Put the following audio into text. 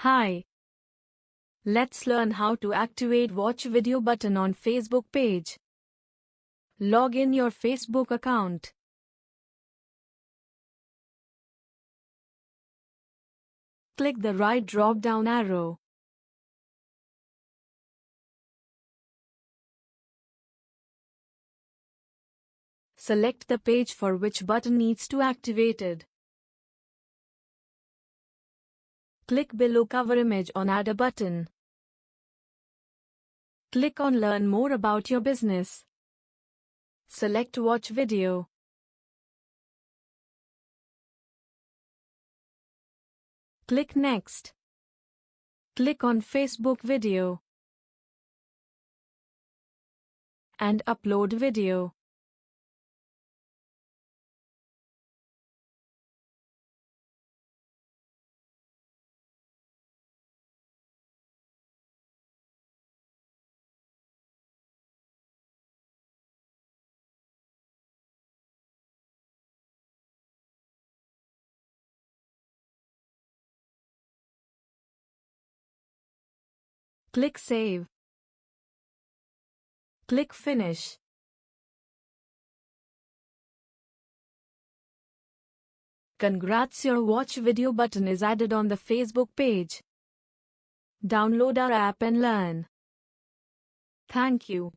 Hi. Let's learn how to activate Watch Video button on Facebook page. Log in your Facebook account. Click the right drop-down arrow. Select the page for which button needs to activated. Click below cover image on Add a button. Click on Learn more about your business. Select Watch Video. Click Next. Click on Facebook Video and Upload Video. Click Save. Click Finish. Congrats, your Watch Video button is added on the Facebook page. Download our app and learn. Thank you.